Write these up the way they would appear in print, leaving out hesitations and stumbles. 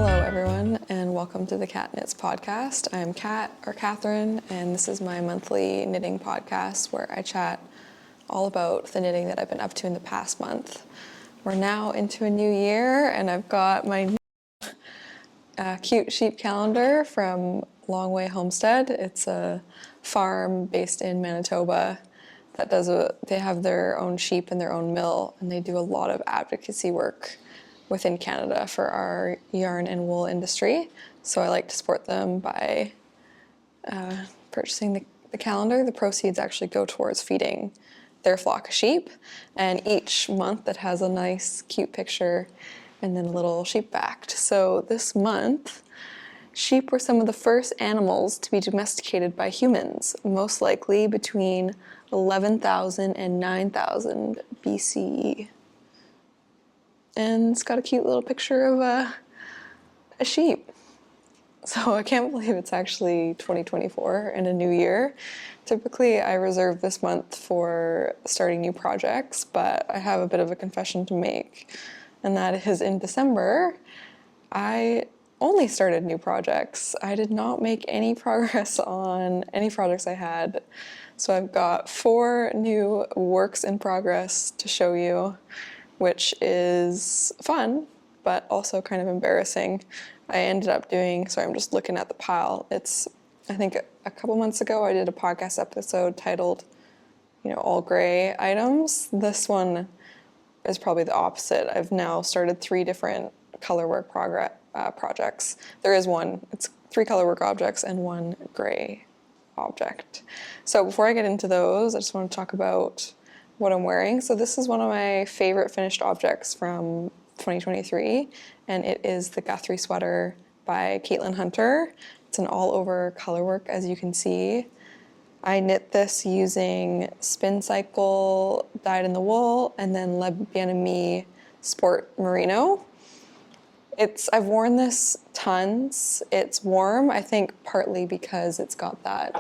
Hello everyone, and welcome to the Cat Knits podcast. I'm Kat, or Catherine, and this is my monthly knitting podcast where I chat all about the knitting that I've been up to in the past month. We're now into a new year, and I've got my cute sheep calendar from Longway Homestead. It's a farm based in Manitoba that they have their own sheep and their own mill, and they do a lot of advocacy work within Canada for our yarn and wool industry. So I like to support them by purchasing the calendar. The proceeds actually go towards feeding their flock of sheep. And each month it has a nice, cute picture and then a little sheep backed. So this month, sheep were some of the first animals to be domesticated by humans, most likely between 11,000 and 9,000 BCE. And it's got a cute little picture of a sheep. So I can't believe it's actually 2024 and a new year. Typically I reserve this month for starting new projects, but I have a bit of a confession to make. And that is in December, I only started new projects. I did not make any progress on any projects I had. So I've got 4 new works in progress to show you, which is fun, but also kind of embarrassing. I ended up doing, sorry, I'm just looking at the pile. I think a couple months ago, I did a podcast episode titled, all gray items. This one is probably the opposite. I've now started 3 different colorwork projects. There is one, it's 3 colorwork objects and 1 gray object. So before I get into those, I just want to talk about what I'm wearing. So this is one of my favorite finished objects from 2023, and it is the Guthrie sweater by Caitlin Hunter. It's an all-over colorwork, as you can see. I knit this using Spincycle dyed in the wool and then Amie Sport Merino. I've worn this tons. It's warm, I think partly because it's got that,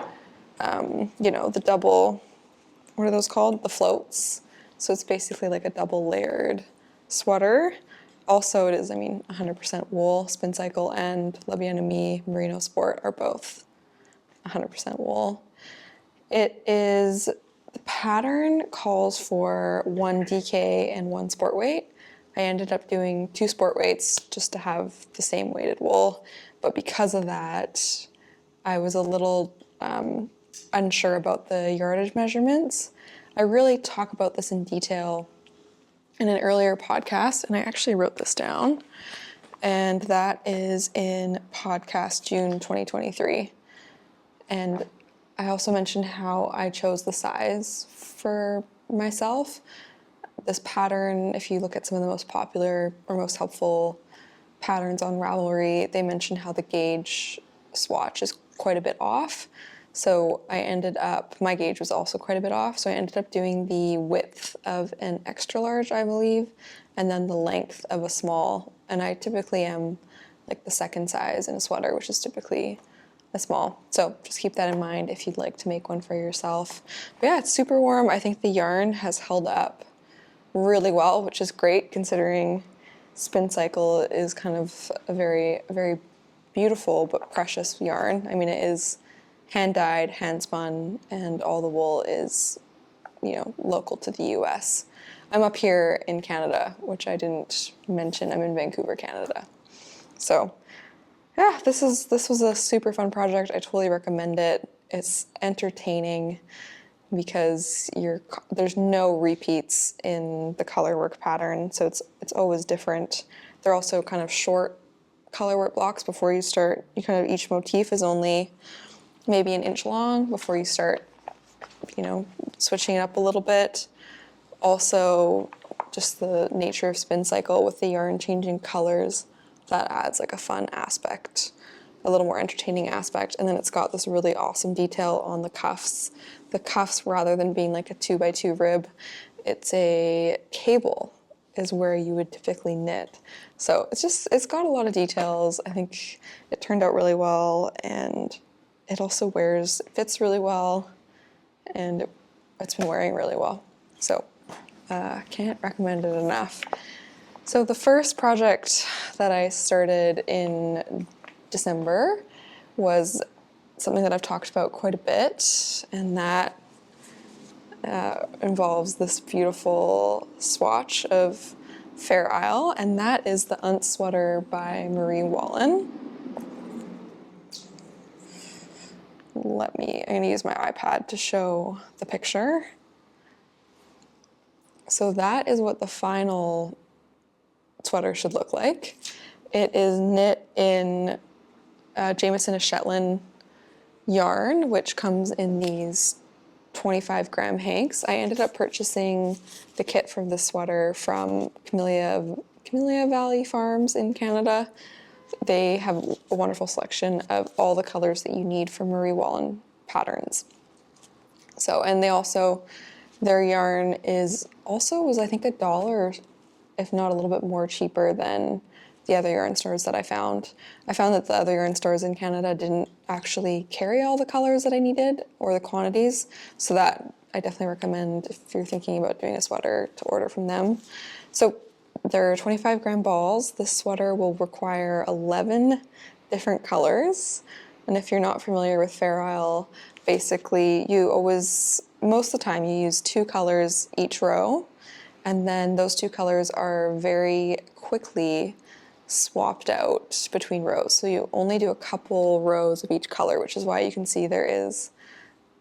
the double, what are those called? The floats. So it's basically like a double layered sweater. Also it is, 100% wool. Spincycle and Amie Merino Sport are both 100% wool. The pattern calls for 1 DK and 1 sport weight. I ended up doing 2 sport weights just to have the same weighted wool. But because of that, I was a little unsure about the yardage measurements. I really talk about this in detail in an earlier podcast, and I actually wrote this down, and that is in podcast June 2023. And I also mentioned how I chose the size for myself. This pattern, if you look at some of the most popular or most helpful patterns on Ravelry, they mention how the gauge swatch is quite a bit off. So my gauge was also quite a bit off, so I ended up doing the width of an extra large, I believe, and then the length of a small. And I typically am like the second size in a sweater, which is typically a small. So just keep that in mind if you'd like to make one for yourself. But yeah, it's super warm. I think the yarn has held up really well, which is great considering Spincycle is kind of a very, very beautiful but precious yarn. It is hand-dyed, hand-spun, and all the wool is, local to the US. I'm up here in Canada, which I didn't mention. I'm in Vancouver, Canada. So yeah, this was a super fun project. I totally recommend it. It's entertaining because there's no repeats in the colorwork pattern, so it's always different. They're also kind of short colorwork blocks before you start. Each motif is only maybe an inch long before you start, switching it up a little bit. Also, just the nature of Spincycle with the yarn changing colors, that adds like a fun aspect, a little more entertaining aspect. And then it's got this really awesome detail on the cuffs. The cuffs, rather than being like a 2x2 rib, it's a cable is where you would typically knit. So it's got a lot of details. I think it turned out really well, and it also fits really well, and it's been wearing really well. So can't recommend it enough. So the first project that I started in December was something that I've talked about quite a bit, and that involves this beautiful swatch of Fairisle, and that is the Unst Sweater by Wallin. I'm gonna use my iPad to show the picture. So that is what the final sweater should look like. It is knit in Jamieson a Shetland yarn, which comes in these 25-gram hanks. I ended up purchasing the kit from this sweater from Camellia Valley Farms in Canada. They have a wonderful selection of all the colors that you need for Wallin patterns. So, and they also, their yarn was I think $1, if not a little bit more cheaper than the other yarn stores that I found. I found that the other yarn stores in Canada didn't actually carry all the colors that I needed or the quantities, so that I definitely recommend if you're thinking about doing a sweater to order from them. So they're 25-gram balls. This sweater will require 11 different colors, and if you're not familiar with Fairisle, basically most of the time you use 2 colors each row, and then those 2 colors are very quickly swapped out between rows. So you only do a couple rows of each color, which is why you can see there is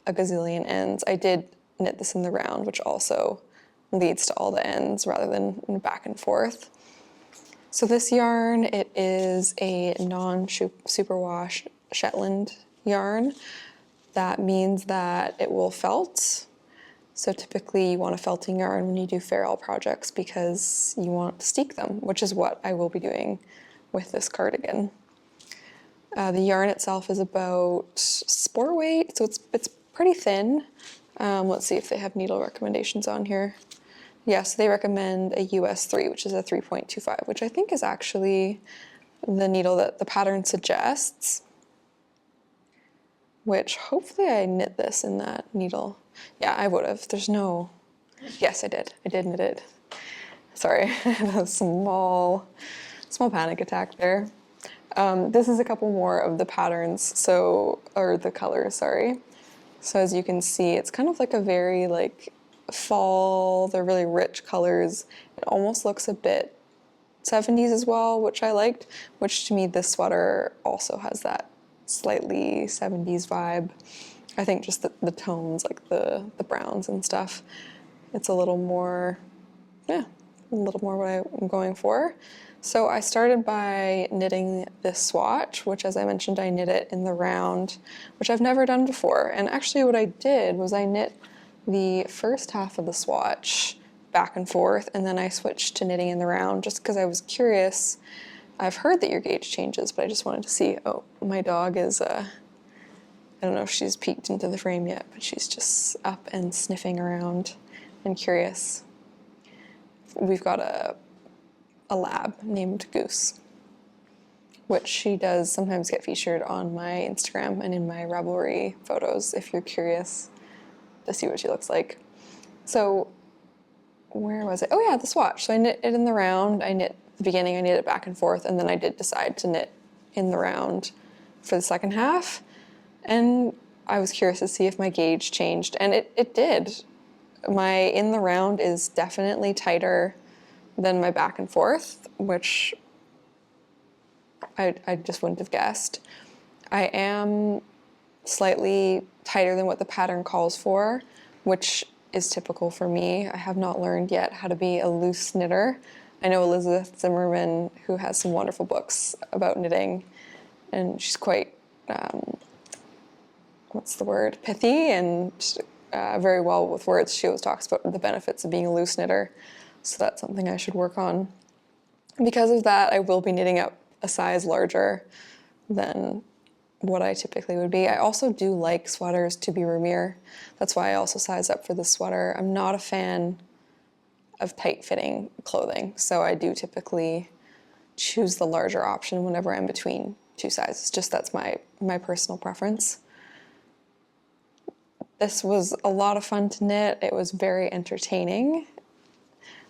a gazillion ends. I did knit this in the round, which also leads to all the ends rather than back and forth. So this yarn, it is a non-superwash Shetland yarn. That means that it will felt. So typically you want a felting yarn when you do Fairisle projects because you want to steek them, which is what I will be doing with this cardigan. The yarn itself is about sport weight, so it's pretty thin. Let's see if they have needle recommendations on here. Yes, they recommend a US 3, which is a 3.25, which I think is actually the needle that the pattern suggests, which hopefully I knit this in that needle. Yeah, I would have. Yes, I did. I did knit it. Sorry, I had a small panic attack there. This is a couple more of the patterns, or the colors, sorry. So as you can see, it's kind of like a very fall, they're really rich colors. It almost looks a bit 70s as well, which I liked, which to me this sweater also has that slightly 70s vibe. I think just the tones, like the browns and stuff, it's a little more what I'm going for. So I started by knitting this swatch, which as I mentioned, I knit it in the round, which I've never done before. And actually what I did was I knit the first half of the swatch back and forth, and then I switched to knitting in the round just because I was curious. I've heard that your gauge changes, but I just wanted to see. Oh, my dog is, I don't know if she's peeked into the frame yet, but she's just up and sniffing around and curious. We've got a lab named Goose, which she does sometimes get featured on my Instagram and in my Ravelry photos if you're curious to see what she looks like. So where was it? Oh yeah, the swatch. So I knit it in the round. I knit the beginning, I knit it back and forth, and then I did decide to knit in the round for the second half. And I was curious to see if my gauge changed, and it did. My in the round is definitely tighter than my back and forth, which I just wouldn't have guessed. I am slightly tighter than what the pattern calls for, which is typical for me. I have not learned yet how to be a loose knitter. I know Elizabeth Zimmerman, who has some wonderful books about knitting, and she's quite, pithy and very well with words. She always talks about the benefits of being a loose knitter, so that's something I should work on. Because of that, I will be knitting up a size larger than what I typically would be. I also do like sweaters to be roomier. That's why I also size up for this sweater. I'm not a fan of tight-fitting clothing, so I do typically choose the larger option whenever I'm between 2 sizes. Just that's my personal preference. This was a lot of fun to knit. It was very entertaining.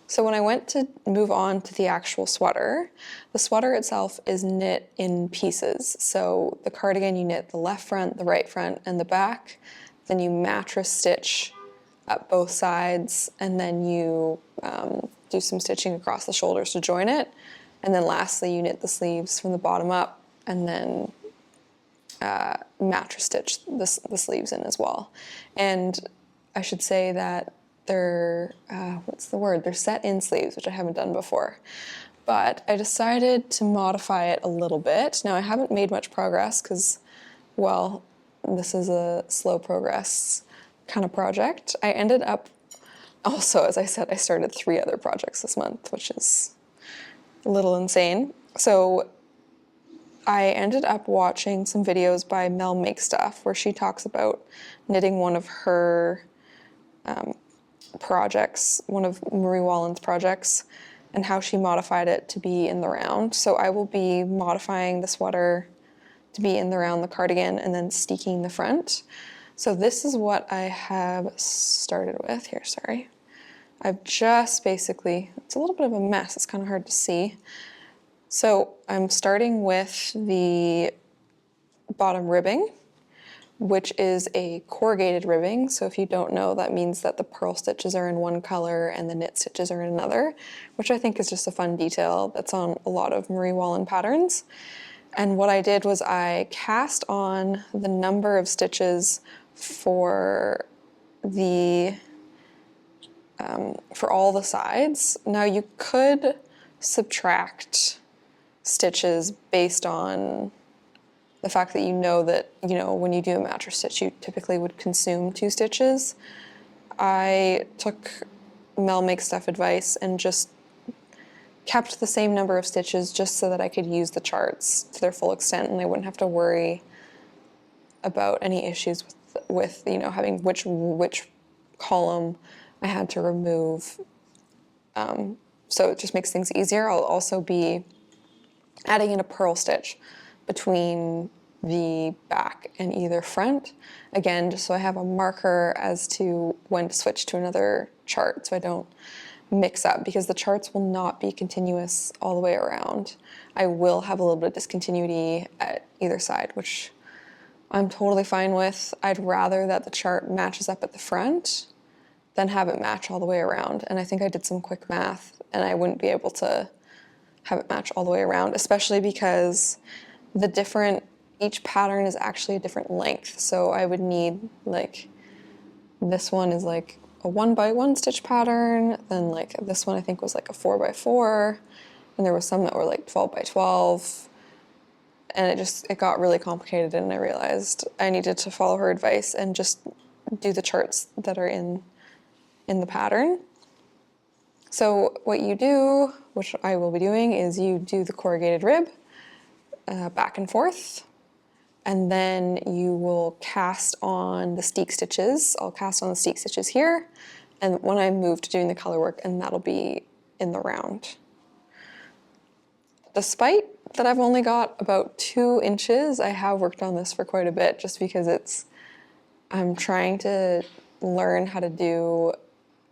So when I went to move on to the actual sweater, the sweater itself is knit in pieces. So the cardigan, you knit the left front, the right front, and the back. Then you mattress stitch up both sides, and then you do some stitching across the shoulders to join it. And then lastly, you knit the sleeves from the bottom up, and then mattress stitch the sleeves in as well. And I should say that they're, they're set in sleeves, which I haven't done before. But I decided to modify it a little bit. Now I haven't made much progress because, well, this is a slow progress kind of project. I ended up, also, as I said, I started 3 other projects this month, which is a little insane. So I ended up watching some videos by Mel Make Stuff where she talks about knitting one of her projects, one of Marie Wallin's projects, and how she modified it to be in the round. So I will be modifying the sweater to be in the round, the cardigan, and then steeking the front. So this is what I have started with here, sorry. I've just basically, it's a little bit of a mess, it's kind of hard to see. So I'm starting with the bottom ribbing, which is a corrugated ribbing. So if you don't know, that means that the purl stitches are in one color and the knit stitches are in another, which I think is just a fun detail that's on a lot of Marie Wallin patterns. And what I did was I cast on the number of stitches for the for all the sides. Now you could subtract stitches based on the fact that you know that, when you do a mattress stitch, you typically would consume 2 stitches. I took Mel Make Stuff advice and just kept the same number of stitches just so that I could use the charts to their full extent and I wouldn't have to worry about any issues with having which column I had to remove. So it just makes things easier. I'll also be adding in a purl stitch between the back and either front. Again, just so I have a marker as to when to switch to another chart so I don't mix up, because the charts will not be continuous all the way around. I will have a little bit of discontinuity at either side, which I'm totally fine with. I'd rather that the chart matches up at the front than have it match all the way around. And I think I did some quick math and I wouldn't be able to have it match all the way around, especially because each pattern is actually a different length. So I would need, this one is like a 1x1 stitch pattern, then this one I think was like a 4x4, and there was some that were like 12x12, and it got really complicated, and I realized I needed to follow her advice and just do the charts that are in the pattern. So what you do, which I will be doing, is you do the corrugated rib back and forth, and then you will cast on the steek stitches. I'll cast on the steek stitches here, and when I move to doing the color work, and that'll be in the round. Despite that I've only got about 2 inches, I have worked on this for quite a bit just because I'm trying to learn how to do,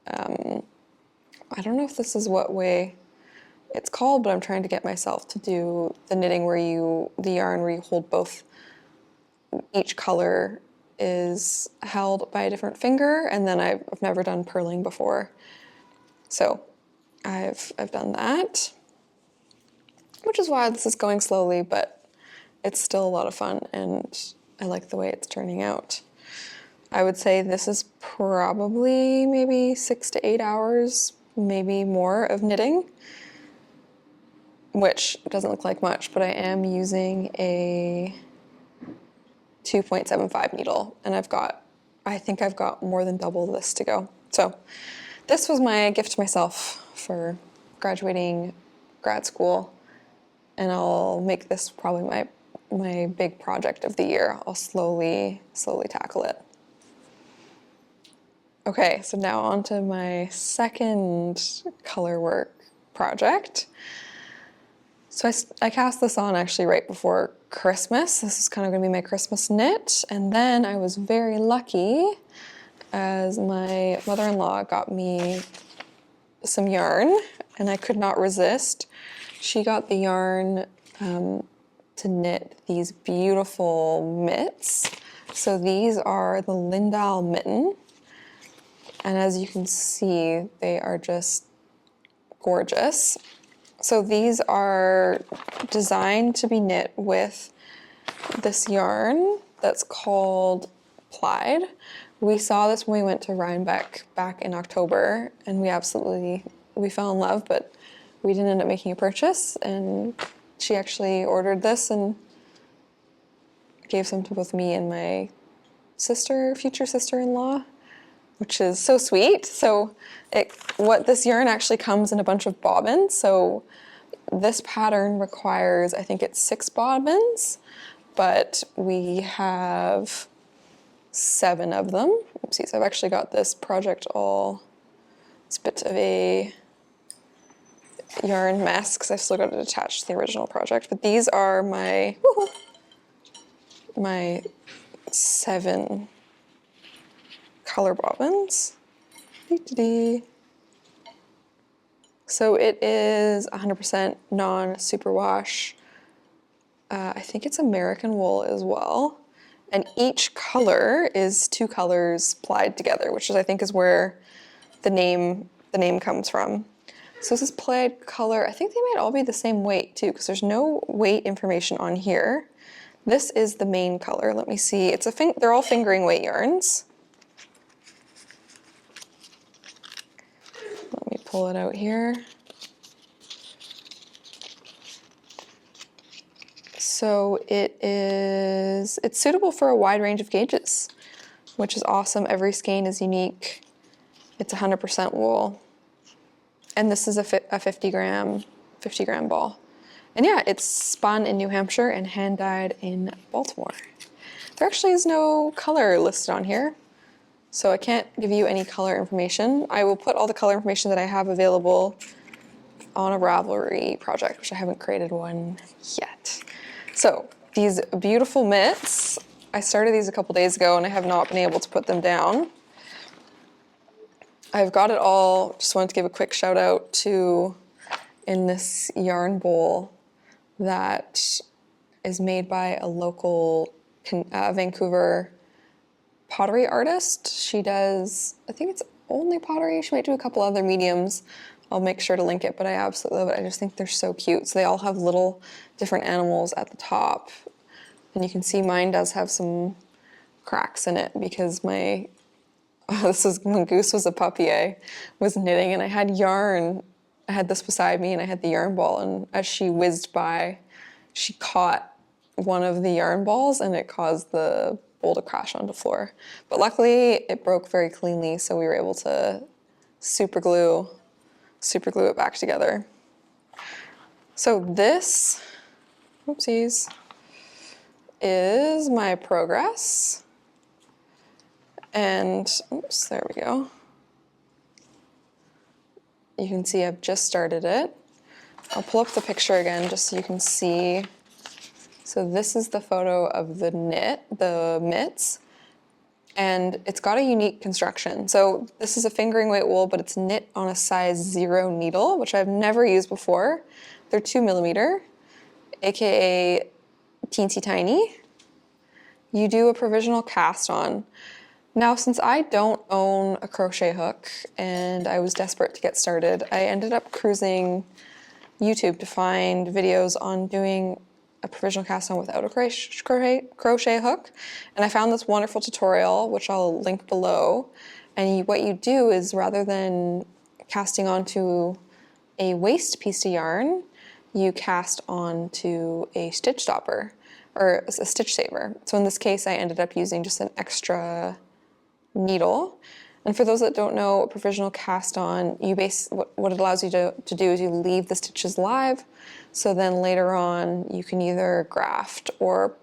I don't know if this is what way it's called, but I'm trying to get myself to do the knitting the yarn where you hold both, each color is held by a different finger, and then I've never done purling before. So I've done that, which is why this is going slowly, but it's still a lot of fun and I like the way it's turning out. I would say this is probably maybe 6 to 8 hours, maybe more, of knitting, which doesn't look like much, but I am using a 2.75 needle, and I think I've got more than double this to go. So this was my gift to myself for graduating grad school, and I'll make this probably my big project of the year. I'll slowly tackle it. Okay, so now on to my second color work project. So I cast this on actually right before Christmas. This is kind of gonna be my Christmas knit. And then I was very lucky as my mother-in-law got me some yarn, and I could not resist. She got the yarn to knit these beautiful mitts. So these are the Lindal Mitten, and as you can see, they are just gorgeous. So these are designed to be knit with this yarn that's called Plied. We saw this when we went to Rhinebeck back in October, and we fell in love, but we didn't end up making a purchase, and she actually ordered this and gave some to both me and my future sister-in-law, which is so sweet. So this yarn actually comes in a bunch of bobbins. So this pattern requires, I think it's 6 bobbins, but we have 7 of them. Oopsies, I've actually got this project it's a bit of a yarn mess because I've still got it attached to the original project. But these are my 7 color bobbins. So it is 100% non-superwash. I think it's American wool as well. And each color is 2 colors plied together, which I think is where the name comes from. So this is plied color. I think they might all be the same weight too, because there's no weight information on here. This is the main color. Let me see. They're all fingering weight yarns. Let me pull it out here. So it's suitable for a wide range of gauges, which is awesome. Every skein is unique. It's 100% wool. And this is a 50 gram ball. And yeah, it's spun in New Hampshire and hand dyed in Baltimore. There actually is no color listed on here, so I can't give you any color information. I will put all the color information that I have available on a Ravelry project, which I haven't created one yet. So these beautiful mitts, I started these a couple days ago and I have not been able to put them down. I've got it all. Just wanted to give a quick shout out to in this yarn bowl that is made by a local Vancouver pottery artist. She does, I think it's only pottery. She might do a couple other mediums. I'll make sure to link it, but I absolutely love it. I just think they're so cute. So they all have little different animals at the top. And you can see mine does have some cracks in it because this was when Goose was a puppy. I was knitting and I had yarn. I had this beside me and I had the yarn ball, and as she whizzed by, she caught one of the yarn balls and it caused the bowl to crash onto the floor. But luckily it broke very cleanly, so we were able to super glue it back together. So this, oopsies, is my progress. And, oops, there we go. You can see I've just started it. I'll pull up the picture again just so you can see. So this is the photo of the mitts, and it's got a unique construction. So this is a fingering weight wool, but it's knit on a size 0 needle, which I've never used before. They're 2mm, AKA teensy tiny. You do a provisional cast on. Now, since I don't own a crochet hook and I was desperate to get started, I ended up cruising YouTube to find videos on doing a provisional cast on without a crochet hook. And I found this wonderful tutorial, which I'll link below. And what you do is, rather than casting onto a waste piece of yarn, you cast onto a stitch stopper or a stitch saver. So in this case, I ended up using just an extra needle. And for those that don't know, a provisional cast on, what it allows you to do is you leave the stitches live, so then later on you can either graft or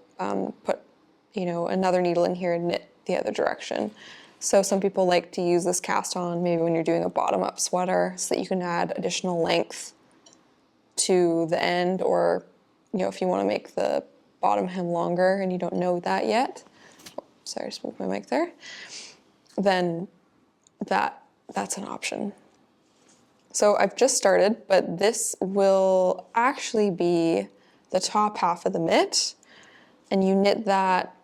put another needle in here and knit the other direction. So some people like to use this cast on maybe when you're doing a bottom-up sweater, so that you can add additional length to the end, or if you want to make the bottom hem longer and you don't know that yet. Oh, sorry, I just moved my mic there. Then that's an option. So I've just started, but this will actually be the top half of the mitt, and you knit that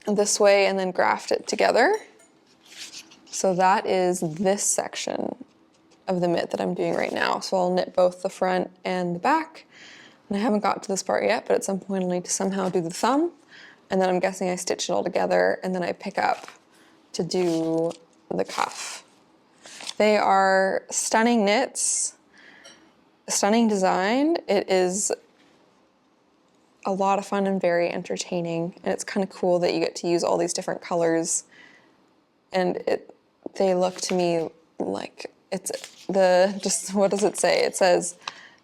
this way and then graft it together. So that is this section of the mitt that I'm doing right now. So I'll knit both the front and the back. And I haven't got to this part yet, but at some point I'll need to somehow do the thumb. And then I'm guessing I stitch it all together and then I pick up to do the cuff. They are stunning knits, stunning design. It is a lot of fun and very entertaining. And it's kind of cool that you get to use all these different colors. And they look to me like it's just what does it say? It says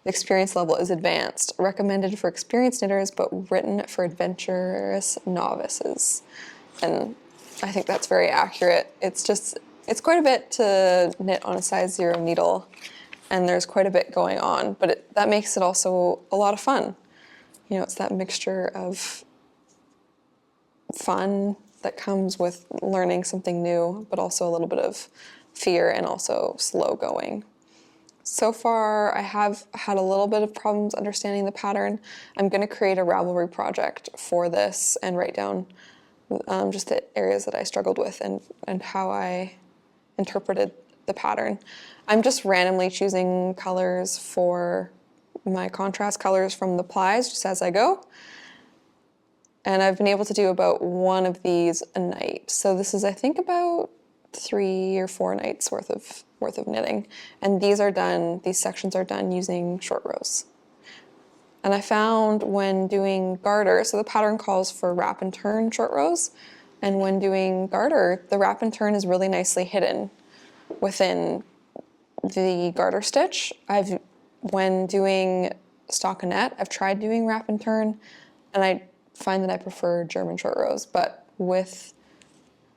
the experience level is advanced, recommended for experienced knitters, but written for adventurous novices. And I think that's very accurate. It's quite a bit to knit on a size 0 needle, and there's quite a bit going on, but that makes it also a lot of fun. You know, it's that mixture of fun that comes with learning something new, but also a little bit of fear and also slow going. So far, I have had a little bit of problems understanding the pattern. I'm going to create a Ravelry project for this and write down just the areas that I struggled with and how I interpreted the pattern. I'm just randomly choosing colors for my contrast colors from the plies just as I go. And I've been able to do about one of these a night. So this is, I think, about 3 or 4 nights worth of knitting. And these sections are done using short rows. And I found when doing garter, so the pattern calls for wrap and turn short rows. And when doing garter, the wrap and turn is really nicely hidden within the garter stitch. When doing stockinette, I've tried doing wrap and turn, and I find that I prefer German short rows, but with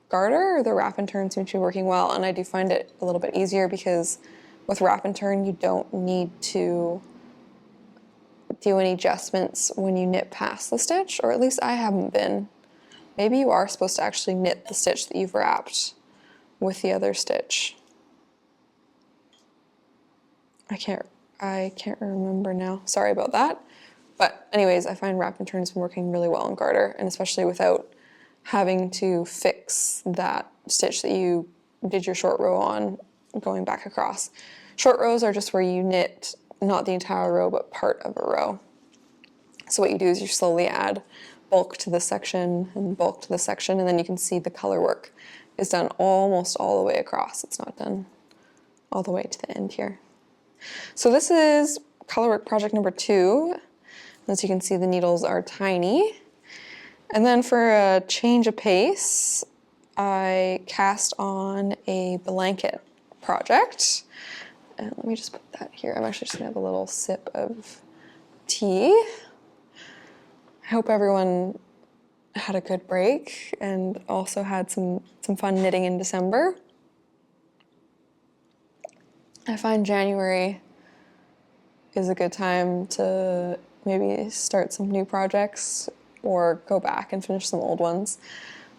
garter, the wrap and turn seem to be working well, and I do find it a little bit easier because with wrap and turn, you don't need to do any adjustments when you knit past the stitch, or at least I haven't been. Maybe you are supposed to actually knit the stitch that you've wrapped with the other stitch. I can't remember now. Sorry about that. But anyways, I find wrap and turn has been working really well in garter, and especially without having to fix that stitch that you did your short row on going back across. Short rows are just where you knit not the entire row, but part of a row. So what you do is you slowly add bulk to this section and bulk to this section, and then you can see the color work is done almost all the way across. It's not done all the way to the end here. So this is colorwork project number 2. As you can see, the needles are tiny. And then for a change of pace, I cast on a blanket project. And let me just put that here. I'm actually just gonna have a little sip of tea. I hope everyone had a good break and also had some fun knitting in December. I find January is a good time to maybe start some new projects or go back and finish some old ones.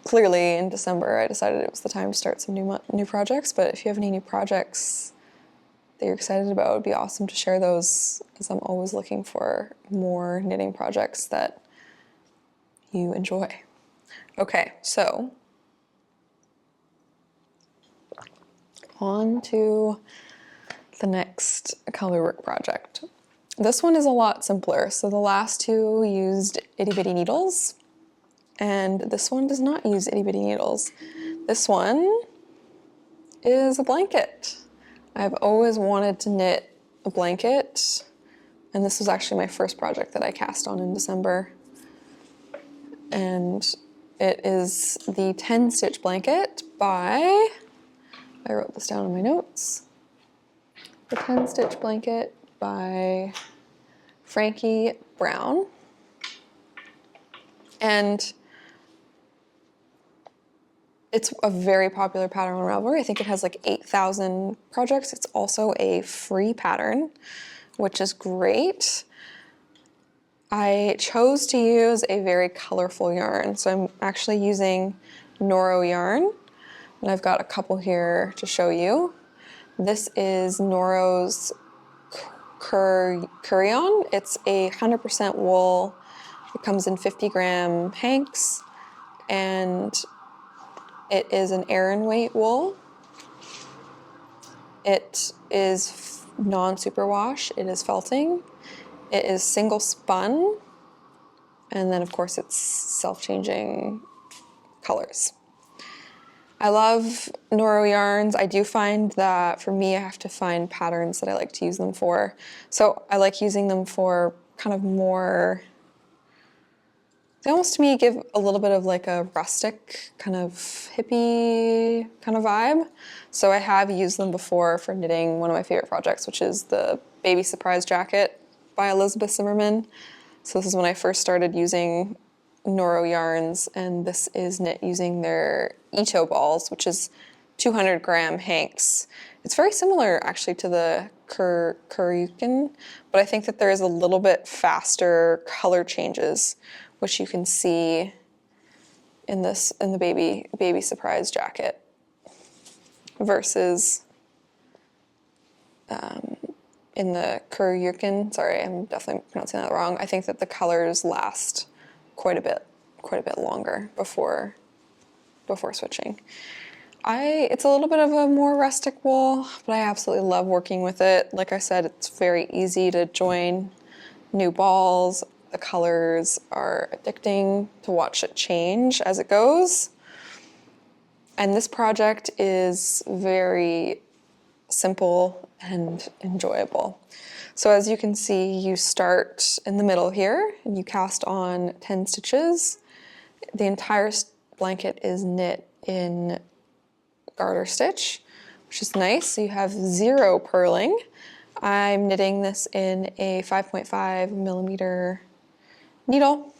Clearly in December I decided it was the time to start some new projects, but if you have any new projects that you're excited about, it would be awesome to share those, as I'm always looking for more knitting projects that you enjoy. Okay, so on to the next colorwork project. This one is a lot simpler. So the last 2 used itty bitty needles, and this one does not use itty bitty needles. This one is a blanket. I've always wanted to knit a blanket, and this was actually my first project that I cast on in December. And it is the 10 stitch blanket by, I wrote this down in my notes, the 10 stitch blanket by Frankie Brown. And it's a very popular pattern on Ravelry. I think it has like 8,000 projects. It's also a free pattern, which is great. I chose to use a very colorful yarn. So I'm actually using Noro yarn, and I've got a couple here to show you. This is Noro's Kureyon. It's a 100% wool. It comes in 50-gram hanks, and it is an Aran weight wool. It is non-superwash. It is felting. It is single spun, and then of course it's self-changing colors. I love Noro yarns. I do find that for me, I have to find patterns that I like to use them for. So I like using them for kind of more, they almost to me give a little bit of like a rustic kind of hippie kind of vibe. So I have used them before for knitting one of my favorite projects, which is the Baby Surprise Jacket by Elizabeth Zimmerman. So this is when I first started using Noro yarns, and this is knit using their Ito balls, which is 200-gram hanks. It's very similar actually to the Kureyon, but I think that there is a little bit faster color changes, which you can see in the baby surprise jacket versus in the Kureyon. Sorry, I'm definitely pronouncing that wrong. I think that the colors last quite a bit longer before switching. It's a little bit of a more rustic wool, but I absolutely love working with it. Like I said, it's very easy to join new balls. The colors are addicting to watch it change as it goes. And this project is very simple and enjoyable. So as you can see, you start in the middle here and you cast on 10 stitches. The entire blanket is knit in garter stitch, which is nice. So you have 0 purling. I'm knitting this in a 5.5 millimeter needle,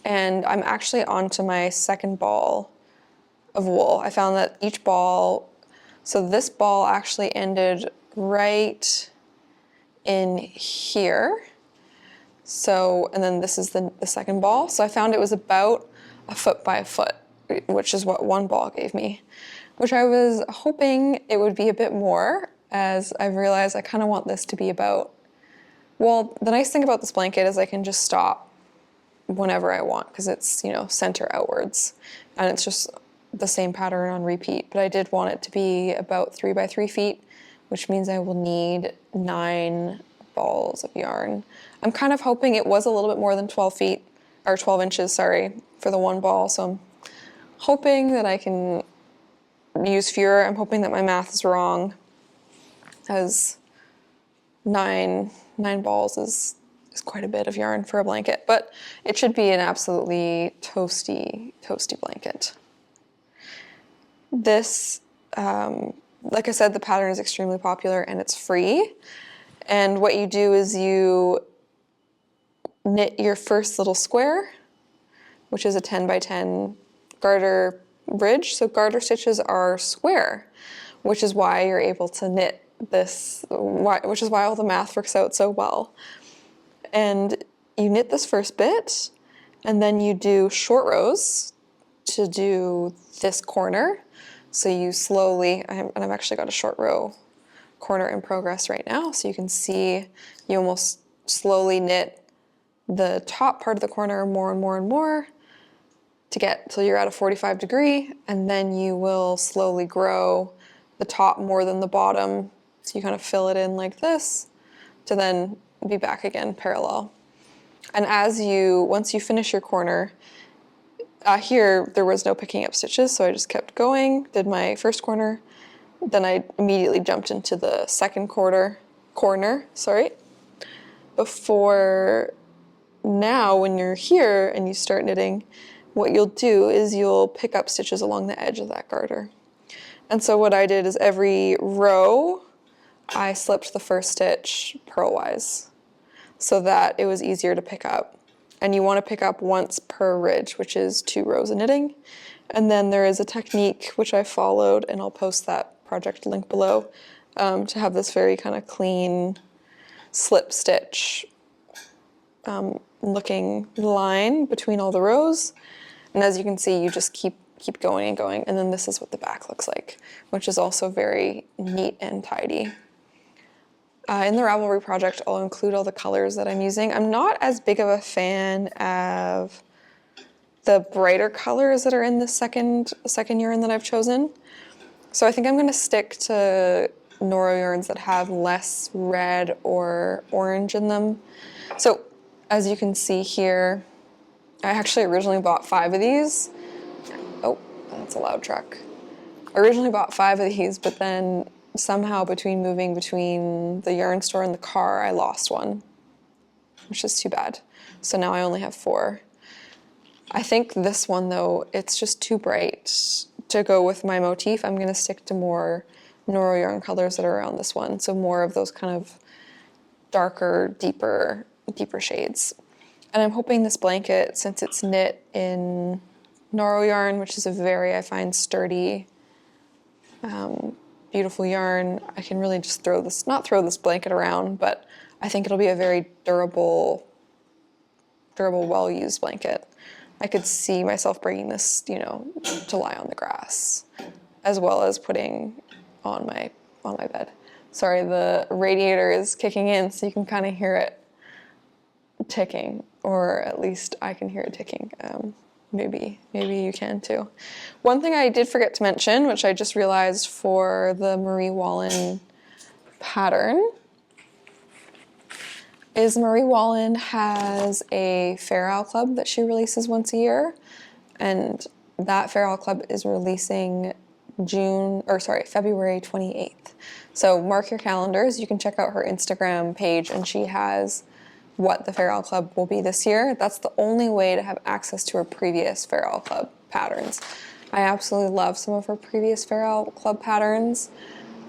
and I'm actually onto my second ball of wool. I found that each ball, so this ball actually ended right in here. So, and then this is the second ball. So I found it was about a foot by a foot, which is what one ball gave me, which I was hoping it would be a bit more, as I've realized I kind of want this to be about, well, the nice thing about this blanket is I can just stop whenever I want, because it's, you know, center outwards, and it's just the same pattern on repeat. But I did want it to be about 3 by 3 feet, which means I will need 9 balls of yarn. I'm kind of hoping it was a little bit more than 12 feet, or 12 inches, sorry, for the one ball. So I'm hoping that I can use fewer. I'm hoping that my math is wrong, as 9 balls is quite a bit of yarn for a blanket, but it should be an absolutely toasty blanket. This, like I said, the pattern is extremely popular and it's free. And what you do is you knit your first little square, which is a 10 by 10 garter bridge. So garter stitches are square, which is why you're able to knit this, which is why all the math works out so well. And you knit this first bit, and then you do short rows to do this corner. So you slowly, and I've actually got a short row corner in progress right now, so you can see you almost slowly knit the top part of the corner more and more and more to get till you're at a 45 degree, and then you will slowly grow the top more than the bottom. So you kind of fill it in like this to then be back again parallel. And once you finish your corner, here there was no picking up stitches, so I just kept going, did my first corner, then I immediately jumped into the second corner, Before now, when you're here and you start knitting, what you'll do is you'll pick up stitches along the edge of that garter. And so what I did is every row, I slipped the first stitch purlwise so that it was easier to pick up. And you want to pick up once per ridge, which is 2 rows of knitting. And then there is a technique which I followed, and I'll post that project link below, to have this very kind of clean slip stitch looking line between all the rows. And as you can see, you just keep keep going and going. And then this is what the back looks like, which is also very neat and tidy. In the Ravelry project, I'll include all the colors that I'm using. I'm not as big of a fan of the brighter colors that are in the second yarn that I've chosen. So I think I'm gonna stick to Noro yarns that have less red or orange in them. So as you can see here, I actually originally bought 5 of these. Oh, that's a loud truck. I originally bought 5 of these, but then somehow moving between the yarn store and the car, I lost one, which is too bad. So now I only have 4. I think this one though, it's just too bright to go with my motif. I'm gonna stick to more Noro yarn colors that are around this one. So more of those kind of darker, deeper shades. And I'm hoping this blanket, since it's knit in Noro yarn, which is a very, I find, sturdy, beautiful yarn, I can really just not throw this blanket around, but I think it'll be a very durable, well-used blanket. I could see myself bringing this, you know, to lie on the grass, as well as putting on my bed. Sorry, the radiator is kicking in, so you can kind of hear it ticking, or at least I can hear it ticking. Maybe you can too. One thing I did forget to mention, which I just realized for the Marie Wallin pattern, is Marie Wallin has a Fairisle Club that she releases once a year, and that Fairisle Club is releasing February 28th. So mark your calendars. You can check out her Instagram page, and she has what the Fairisle Club will be this year. That's the only way to have access to her previous Fairisle Club patterns. I absolutely love some of her previous Fairisle Club patterns.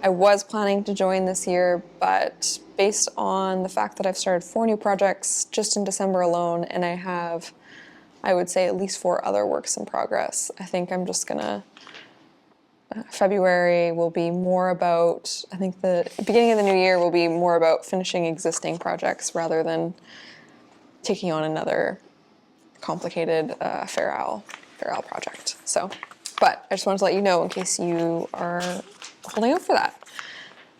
I was planning to join this year, but based on the fact that I've started 4 new projects just in December alone, and I have, I would say, at least 4 other works in progress, I think I'm just gonna, February will be more about, I think the beginning of the new year will be more about finishing existing projects rather than taking on another complicated Fairisle project. So, but I just wanted to let you know in case you are holding out for that.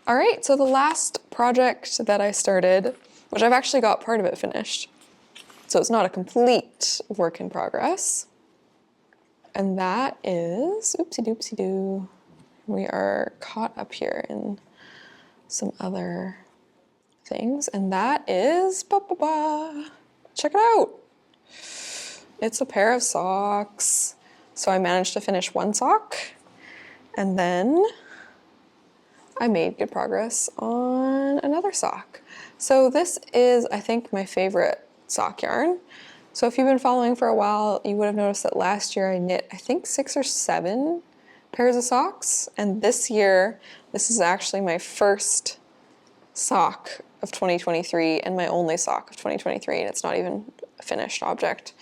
All right, so the last project that I started, which I've actually got part of it finished, so it's not a complete work in progress, and that is, oopsie doopsie doo, we are caught up here in some other things, and that is, check it out. It's a pair of socks. So I managed to finish 1 sock, and then I made good progress on another sock. So this is, I think, my favorite sock yarn. So if you've been following for a while, you would have noticed that last year I knit, I think, 6 or 7 pairs of socks. And this year, this is actually my first sock of 2023 and my only sock of 2023, and it's not even a finished object.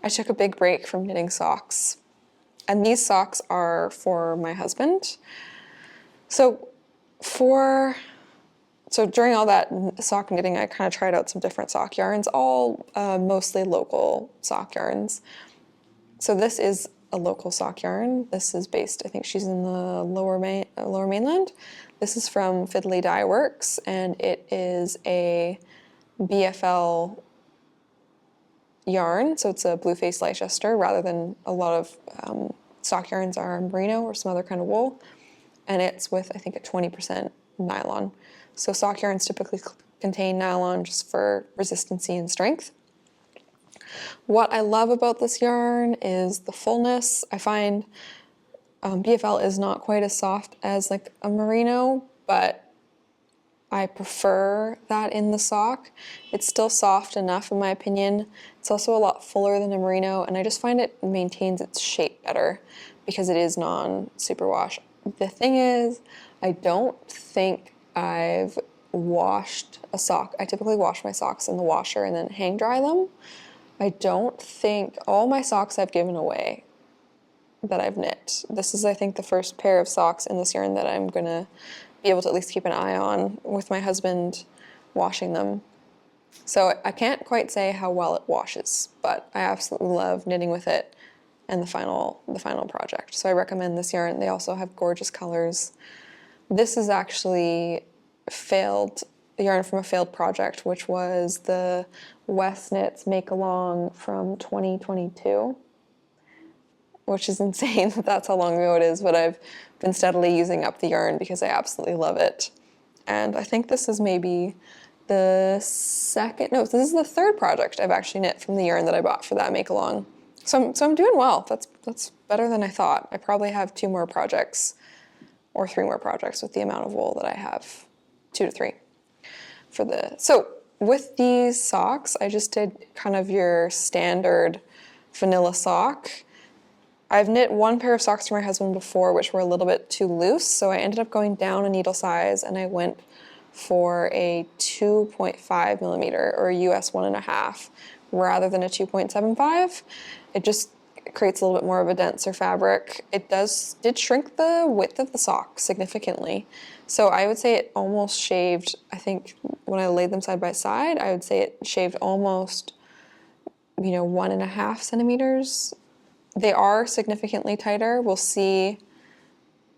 I took a big break from knitting socks. And these socks are for my husband. So during all that sock knitting, I kind of tried out some different sock yarns, all mostly local sock yarns. So this is a local sock yarn. This is based, I think she's in the lower mainland. This is from Fiddly Dye Works, and it is a BFL yarn. So it's a blue-faced Leicester rather than a lot of sock yarns are Merino or some other kind of wool. And it's with, I think, a 20% nylon. So sock yarns typically contain nylon just for resistancy and strength. What I love about this yarn is the fullness. I find BFL is not quite as soft as like a Merino, but I prefer that in the sock. It's still soft enough in my opinion. It's also a lot fuller than a Merino, and I just find it maintains its shape better because it is non-superwash. The thing is, I don't think I've washed a sock. I typically wash my socks in the washer and then hang dry them. I don't think, all my socks I've given away that I've knit. This is, I think, the first pair of socks in this yarn that I'm gonna be able to at least keep an eye on with my husband washing them. So I can't quite say how well it washes, but I absolutely love knitting with it. and the final project. So I recommend this yarn. They also have gorgeous colors. This is actually yarn from a failed project, which was the West Knits Make Along from 2022, which is insane that that's how long ago it is, but I've been steadily using up the yarn because I absolutely love it. And I think this is maybe this is the third project I've actually knit from the yarn that I bought for that Make Along. So I'm doing well. That's better than I thought. I probably have 2 more projects or 3 more projects with the amount of wool that I have, 2 to 3 so with these socks, I just did kind of your standard vanilla sock. I've knit 1 pair of socks for my husband before, which were a little bit too loose, so I ended up going down a needle size and I went for a 2.5 millimeter or US 1.5 rather than a 2.75. It just creates a little bit more of a denser fabric. It did shrink the width of the sock significantly. So I would say it almost shaved, I think when I laid them side by side, I would say it shaved almost, 1.5 centimeters. They are significantly tighter. We'll see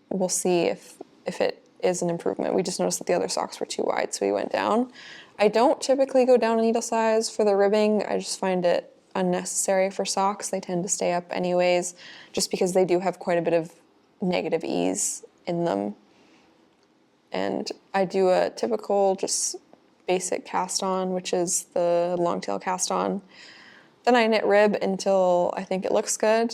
if it is an improvement. We just noticed that the other socks were too wide, so we went down. I don't typically go down a needle size for the ribbing. I just find it unnecessary for socks. They tend to stay up anyways, just because they do have quite a bit of negative ease in them. And I do a typical just basic cast on, which is the long tail cast on. Then I knit rib until I think it looks good.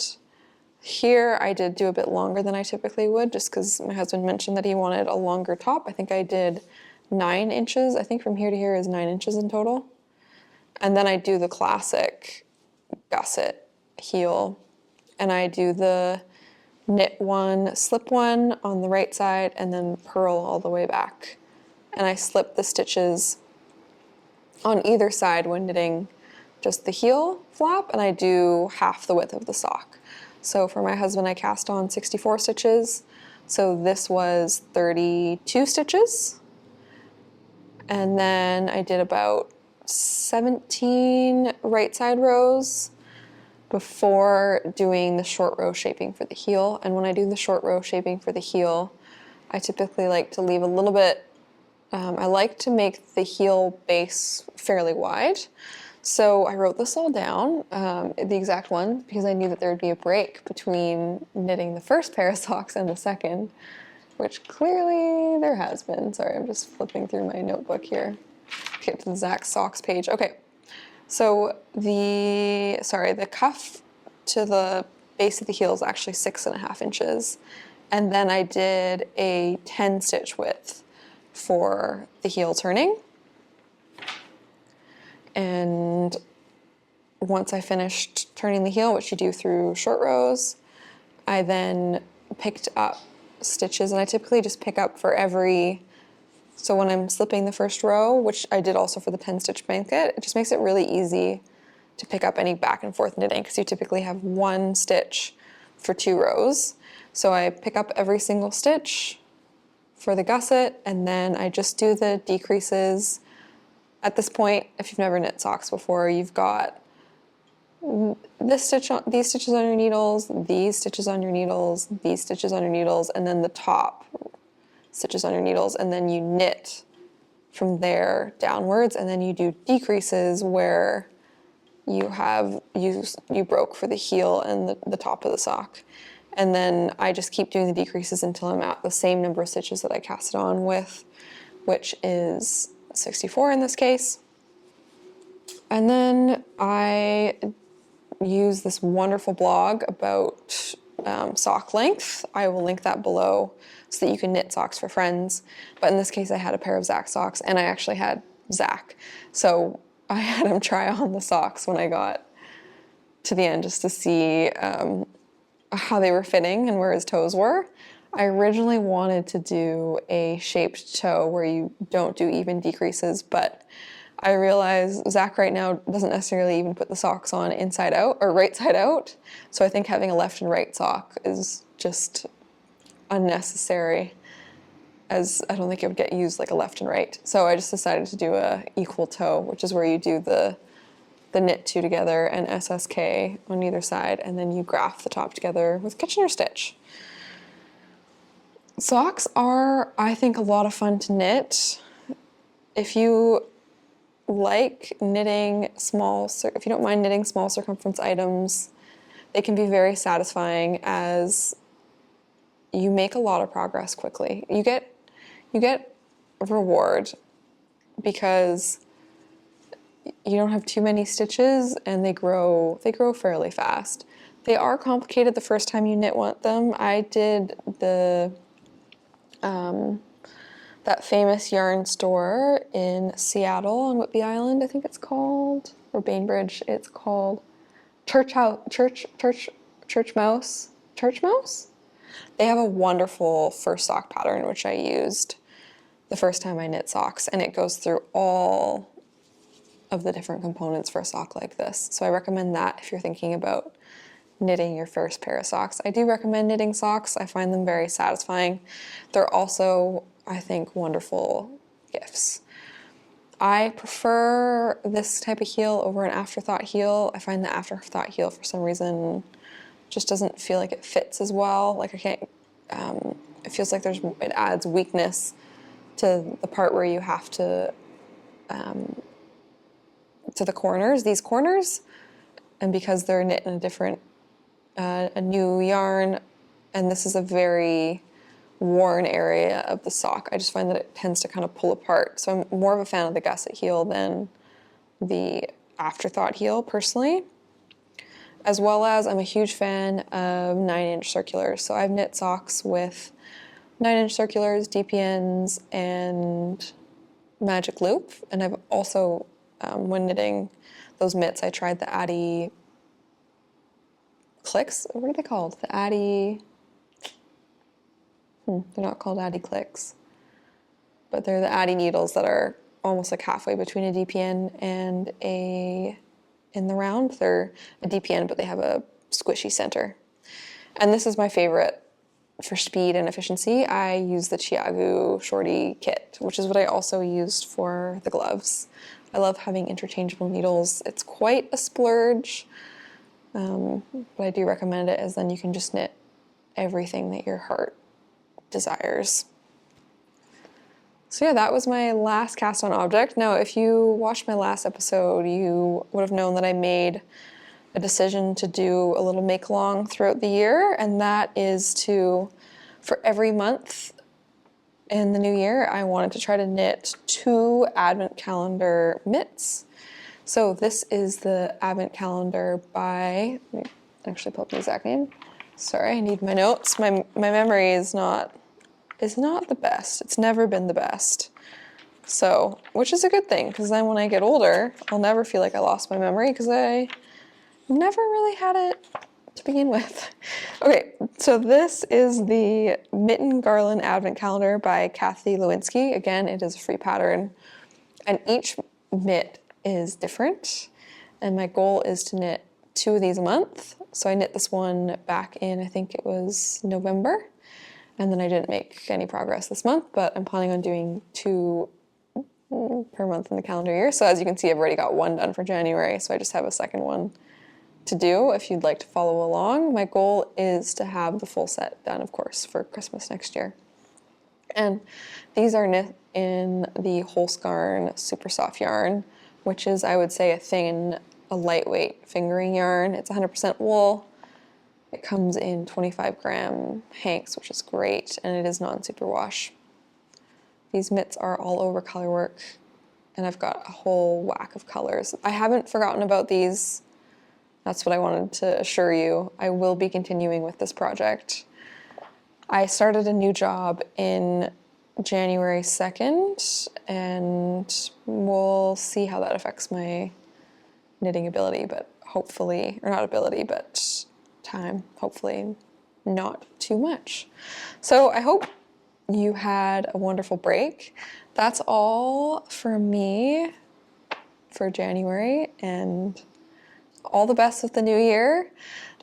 Here I did do a bit longer than I typically would, just because my husband mentioned that he wanted a longer top. I think I did 9 inches. I think from here to here is 9 inches in total. And then I do the classic gusset heel, and I do the knit 1, slip 1 on the right side, and then purl all the way back. And I slip the stitches on either side when knitting just the heel flap, and I do half the width of the sock. So for my husband, I cast on 64 stitches. So this was 32 stitches. And then I did about 17 right side rows before doing the short row shaping for the heel. And when I do the short row shaping for the heel, I typically like to leave a little bit, I like to make the heel base fairly wide. So I wrote this all down, the exact one, because I knew that there would be a break between knitting the first pair of socks and the second, which clearly there has been. Sorry, I'm just flipping through my notebook here to get to the Zach socks page. Okay, so the cuff to the base of the heel is actually 6.5 inches. And then I did a 10 stitch width for the heel turning. And once I finished turning the heel, which you do through short rows, I then picked up stitches, and I typically just pick up for every, so when I'm slipping the first row, which I did also for the 10 stitch blanket, it just makes it really easy to pick up any back and forth knitting, because you typically have 1 stitch for 2 rows. So I pick up every single stitch for the gusset, and then I just do the decreases. At this point, if you've never knit socks before, you've got these stitches on your needles, these stitches on your needles, these stitches on your needles, and then the top stitches on your needles, and then you knit from there downwards, and then you do decreases where you broke for the heel and the top of the sock. And then I just keep doing the decreases until I'm at the same number of stitches that I cast it on with, which is 64 in this case. And then I use this wonderful blog about sock length. I will link that below so that you can knit socks for friends. But in this case, I had a pair of Zach socks, and I actually had Zach. So I had him try on the socks when I got to the end just to see how they were fitting and where his toes were. I originally wanted to do a shaped toe where you don't do even decreases, but I realize Zach right now doesn't necessarily even put the socks on inside out or right side out. So I think having a left and right sock is just unnecessary, as I don't think it would get used like a left and right. So I just decided to do a equal toe, which is where you do the the knit two together and SSK on either side, and then you graft the top together with Kitchener stitch. Socks are, I think, a lot of fun to knit. If you like knitting if you don't mind knitting small circumference items, they can be very satisfying as you make a lot of progress quickly. You get reward because you don't have too many stitches and they grow fairly fast. They are complicated the first time you knit them. I did the that famous yarn store in Seattle on Whitby Island, I think it's called, or Bainbridge. It's called Church Mouse. They have a wonderful first sock pattern, which I used the first time I knit socks, and it goes through all of the different components for a sock like this. So I recommend that if you're thinking about knitting your first pair of socks. I do recommend knitting socks. I find them very satisfying. They're also, I think, wonderful gifts. I prefer this type of heel over an afterthought heel. I find the afterthought heel for some reason just doesn't feel like it fits as well. Like I can't, it feels like it adds weakness to the part where you have to the corners, these corners, and because they're knit in a new yarn, and this is a very worn area of the sock, I just find that it tends to kind of pull apart. So I'm more of a fan of the gusset heel than the afterthought heel personally, as well as I'm a huge fan of 9-inch circulars. So I've knit socks with 9-inch circulars, DPNs, and magic loop, and I've also when knitting those mitts, I tried the Addy clicks. What are they called? The Addy. They're not called Addy clicks, but they're the Addy needles that are almost like halfway between a DPN and in the round. They're a DPN, but they have a squishy center. And this is my favorite for speed and efficiency. I use the Chiagu Shorty kit, which is what I also used for the gloves. I love having interchangeable needles. It's quite a splurge, but I do recommend it, as then you can just knit everything that your heart desires. So yeah, that was my last cast on object. Now, if you watched my last episode, you would have known that I made a decision to do a little make along throughout the year, and that is for every month in the new year, I wanted to try to knit 2 advent calendar mitts. So this is the advent calendar by, let me actually pull up the exact name. Sorry, I need my notes. My memory is not the best. It's never been the best. So, which is a good thing, because then when I get older, I'll never feel like I lost my memory, because I never really had it to begin with. Okay, so this is the Mitten Garland Advent Calendar by Kathy Lewinski. Again, it is a free pattern, and each mitt is different, and my goal is to knit 2 of these a month. So I knit this one back in, I think it was November, and then I didn't make any progress this month, but I'm planning on doing 2 per month in the calendar year. So as you can see, I've already got 1 done for January, so I just have a second one to do if you'd like to follow along. My goal is to have the full set done, of course, for Christmas next year. And these are knit in the Holst Garn super soft yarn, which is, I would say, a lightweight fingering yarn. It's 100% wool. It comes in 25 gram hanks, which is great, and it is non-superwash. These mitts are all over color work, and I've got a whole whack of colors. I haven't forgotten about these. That's what I wanted to assure you. I will be continuing with this project. I started a new job in January 2nd, and we'll see how that affects my knitting ability, but hopefully, or not ability, but time, hopefully not too much. So I hope you had a wonderful break. That's all for me for January, and all the best with the new year.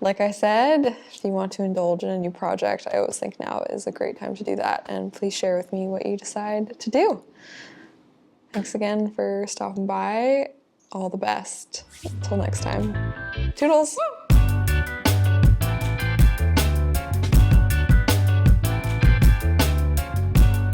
Like I said, if you want to indulge in a new project, I always think now is a great time to do that, and please share with me what you decide to do. Thanks again for stopping by. all the best. Until next time. Toodles!